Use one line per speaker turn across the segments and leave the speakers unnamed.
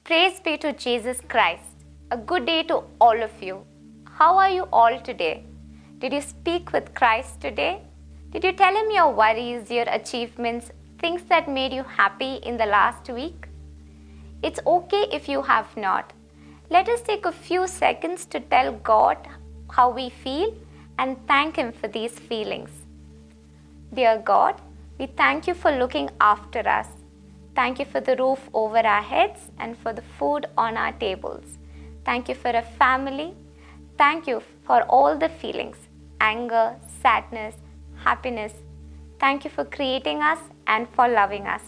Praise be to Jesus Christ. A good day to all of you. How are you all today? Did you speak with Christ today? Did you tell him your worries, your achievements, things that made you happy in the last week? It's okay if you have not. Let us take a few seconds to tell God how we feel and thank him for these feelings. Dear God, we thank you for looking after us. Thank you for the roof over our heads and for the food on our tables. Thank you for a family. Thank you for all the feelings, anger, sadness, happiness. Thank you for creating us and for loving us.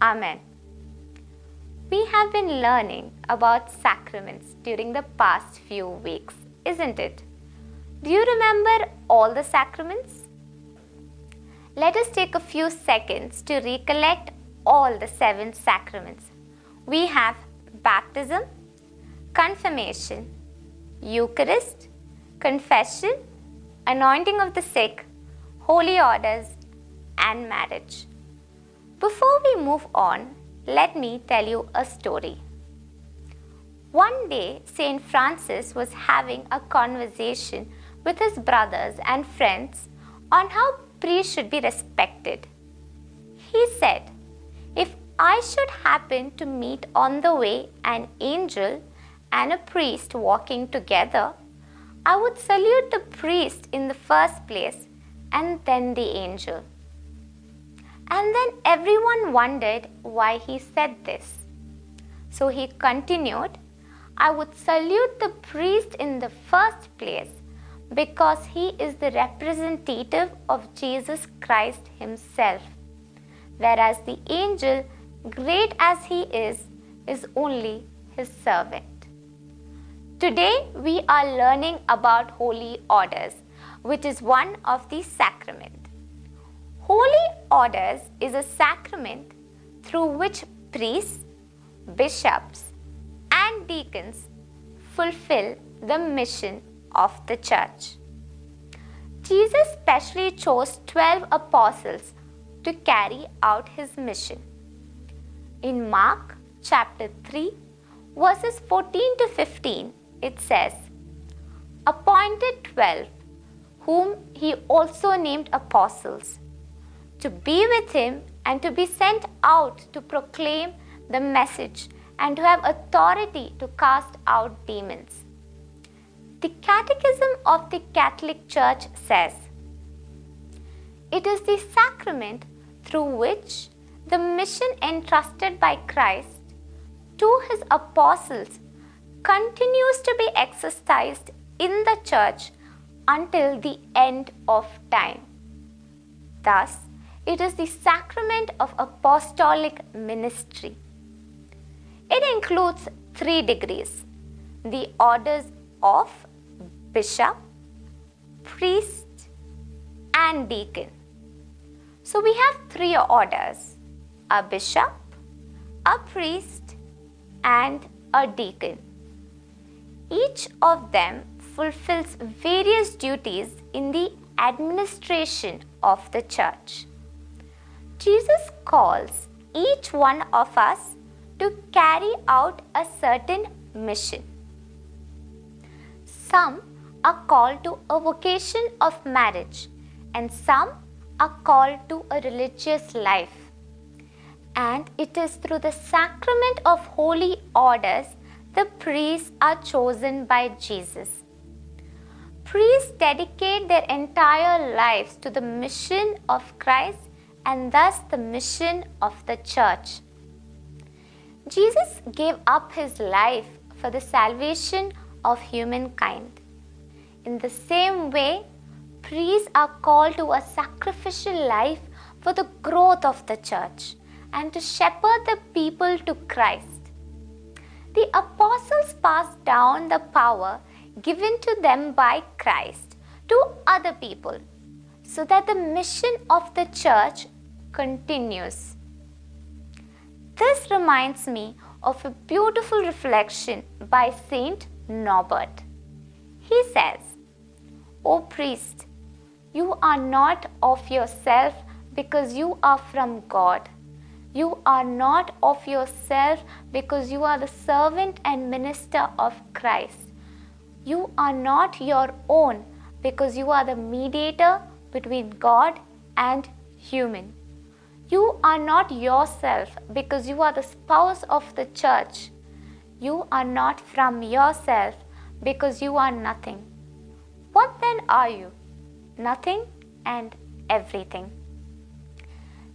Amen. We have been learning about sacraments during the past few weeks, isn't it? Do you remember all the sacraments? Let us take a few seconds to recollect all the 7 sacraments. We have baptism, confirmation, Eucharist, confession, anointing of the sick, holy orders, and marriage. Before we move on, let me tell you a story. One day, Saint Francis was having a conversation with his brothers and friends on how priests should be respected. He said, "If I should happen to meet on the way an angel and a priest walking together, I would salute the priest in the first place and then the angel." And then everyone wondered why he said this. So he continued, "I would salute the priest in the first place because he is the representative of Jesus Christ himself, whereas the angel, great as he is only his servant." Today we are learning about holy orders, which is one of the sacraments. Holy orders is a sacrament through which priests, bishops, and deacons fulfill the mission of the church. Jesus specially chose 12 apostles to carry out his mission. In Mark chapter 3, verses 14 to 15, it says, "Appointed 12, whom he also named apostles, to be with him and to be sent out to proclaim the message and to have authority to cast out demons." The Catechism of the Catholic Church says, "It is the sacrament through which the mission entrusted by Christ to his apostles continues to be exercised in the church until the end of time. Thus, it is the sacrament of apostolic ministry. It includes 3 degrees, the orders of bishop, priest, and deacon. So we have 3 orders, a bishop, a priest, and a deacon. Each of them fulfills various duties in the administration of the church. Jesus calls each one of us to carry out a certain mission. Some are called to a vocation of marriage, and some are called to a religious life. And it is through the sacrament of holy orders the priests are chosen by Jesus. Priests dedicate their entire lives to the mission of Christ and thus the mission of the church. Jesus gave up his life for the salvation of humankind. In the same way, priests are called to a sacrificial life for the growth of the church and to shepherd the people to Christ. The apostles passed down the power given to them by Christ to other people so that the mission of the church continues. This reminds me of a beautiful reflection by Saint Norbert. He says, "O priest, you are not of yourself because you are from God. You are not of yourself because you are the servant and minister of Christ. You are not your own because you are the mediator between God and human. You are not yourself because you are the spouse of the church. You are not from yourself because you are nothing. What then are you? Nothing and everything.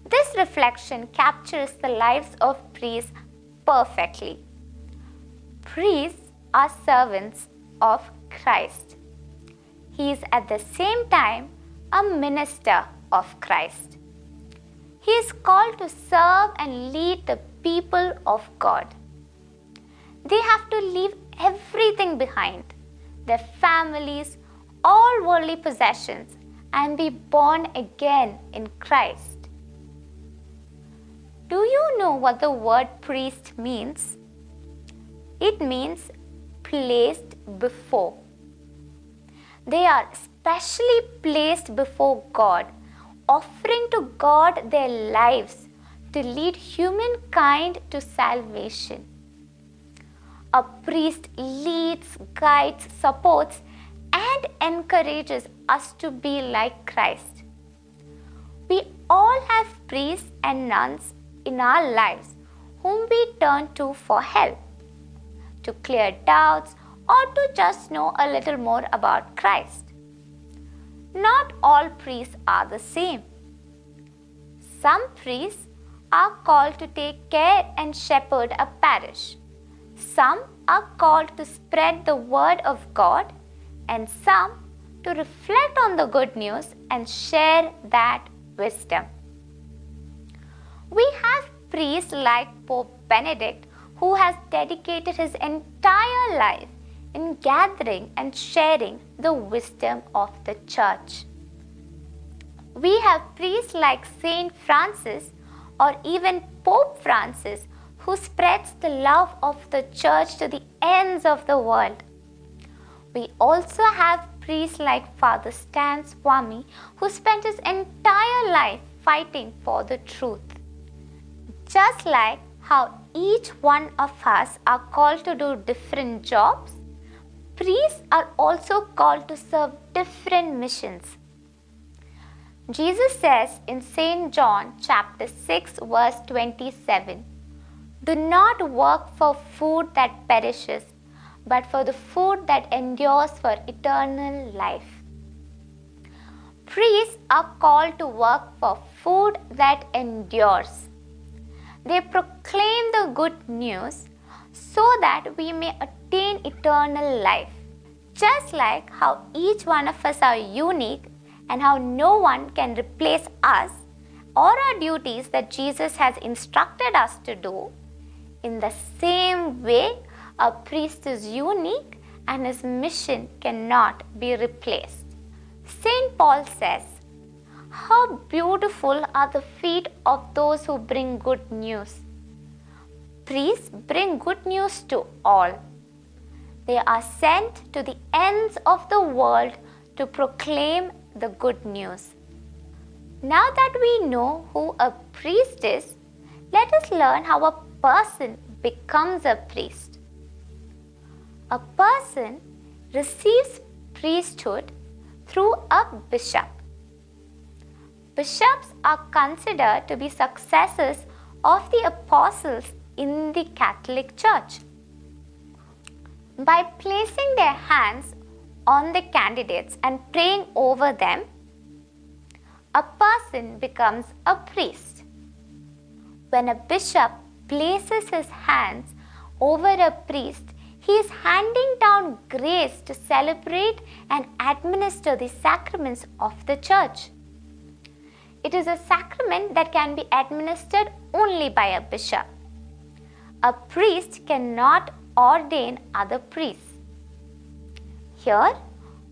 This reflection captures the lives of priests perfectly. Priests are servants of Christ. He is at the same time a minister of Christ. He is called to serve and lead the people of God. They have to leave everything behind, their families, all worldly possessions, and be born again in Christ. Do you know what the word priest means? It means placed before. They are specially placed before God, offering to God their lives to lead humankind to salvation. A priest leads, guides, supports, and encourages us to be like Christ. We all have priests and nuns in our lives whom we turn to for help, to clear doubts, or to just know a little more about Christ. Not all priests are the same. Some priests are called to take care and shepherd a parish. Some are called to spread the word of God, and some to reflect on the good news and share that wisdom. We have priests like Pope Benedict, who has dedicated his entire life in gathering and sharing the wisdom of the church. We have priests like Saint Francis or even Pope Francis, who spreads the love of the church to the ends of the world. We also have priests like Father Stan Swami, who spent his entire life fighting for the truth. Just like how each one of us are called to do different jobs, priests are also called to serve different missions. Jesus says in St. John chapter 6 verse 27, "Do not work for food that perishes, but for the food that endures for eternal life." Priests are called to work for food that endures. They proclaim the good news so that we may attain eternal life. Just like how each one of us are unique and how no one can replace us or our duties that Jesus has instructed us to do, in the same way, a priest is unique and his mission cannot be replaced. St. Paul says, "How beautiful are the feet of those who bring good news." Priests bring good news to all. They are sent to the ends of the world to proclaim the good news. Now that we know who a priest is, let us learn how a person becomes a priest. A person receives priesthood through a bishop. Bishops are considered to be successors of the apostles in the Catholic Church. By placing their hands on the candidates and praying over them, a person becomes a priest. When a bishop places his hands over a priest, he is handing down grace to celebrate and administer the sacraments of the church. It is a sacrament that can be administered only by a bishop. A priest cannot ordain other priests. Here,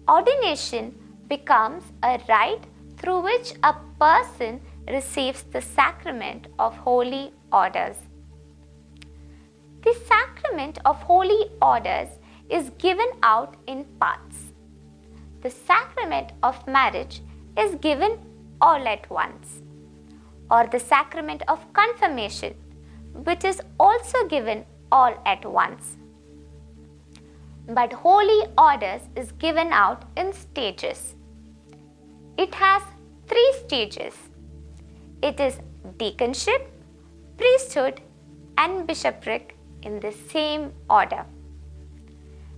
ordination becomes a rite through which a person receives the sacrament of holy orders. The sacrament of holy orders is given out in parts. The sacrament of marriage is given all at once. or the sacrament of confirmation, which is also given all at once. But holy orders is given out in stages. It has 3 stages. It is deaconship, priesthood, and bishopric in the same order.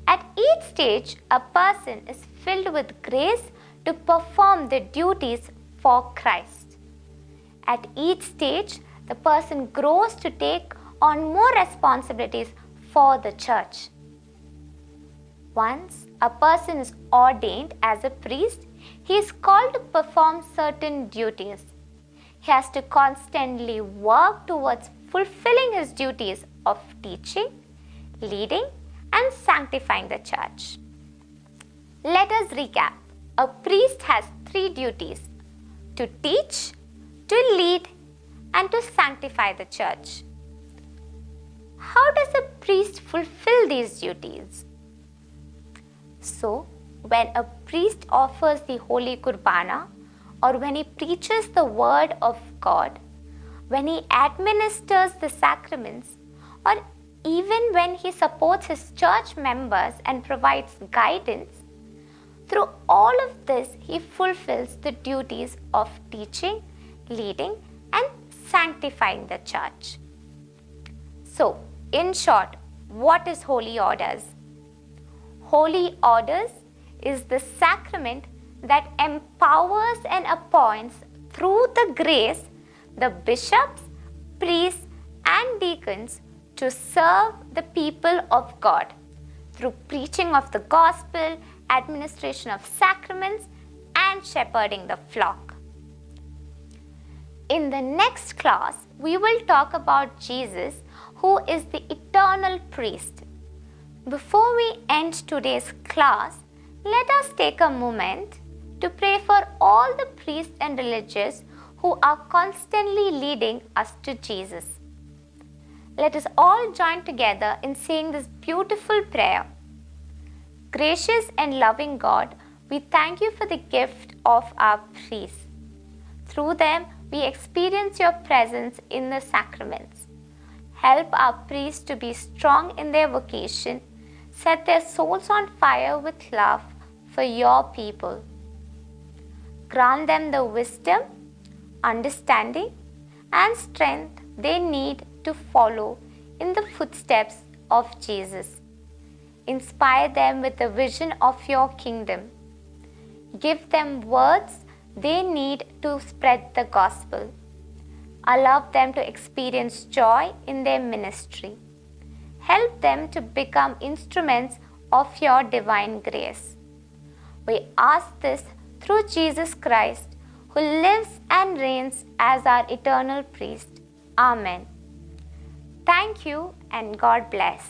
At each stage, a person is filled with grace to perform the duties for Christ. At each stage, the person grows to take on more responsibilities for the church. Once a person is ordained as a priest, he is called to perform certain duties. He has to constantly work towards fulfilling his duties of teaching, leading, and sanctifying the church. Let us recap. A priest has 3 duties: to teach, to lead, and to sanctify the church. How does a priest fulfill these duties? So, when a priest offers the Holy Kurbana, or when he preaches the Word of God, when he administers the sacraments, or even when he supports his church members and provides guidance, through all of this he fulfills the duties of teaching, leading, and sanctifying the church. So, in short, what is Holy Orders? Holy Orders is the sacrament that empowers and appoints through the grace the bishops, priests, and deacons to serve the people of God through preaching of the gospel, administration of sacraments, and shepherding the flock. In the next class, we will talk about Jesus, who is the eternal priest. Before we end today's class, let us take a moment to pray for all the priests and religious who are constantly leading us to Jesus. Let us all join together in saying this beautiful prayer. Gracious and loving God, we thank you for the gift of our priests. Through them, we experience your presence in the sacraments. Help our priests to be strong in their vocation, set their souls on fire with love for your people. Grant them the wisdom, understanding, and strength they need to follow in the footsteps of Jesus. Inspire them with the vision of your kingdom. Give them words they need to spread the gospel. Allow them to experience joy in their ministry. Help them to become instruments of your divine grace. We ask this through Jesus Christ, who lives and reigns as our eternal priest. Amen. Thank you and God bless.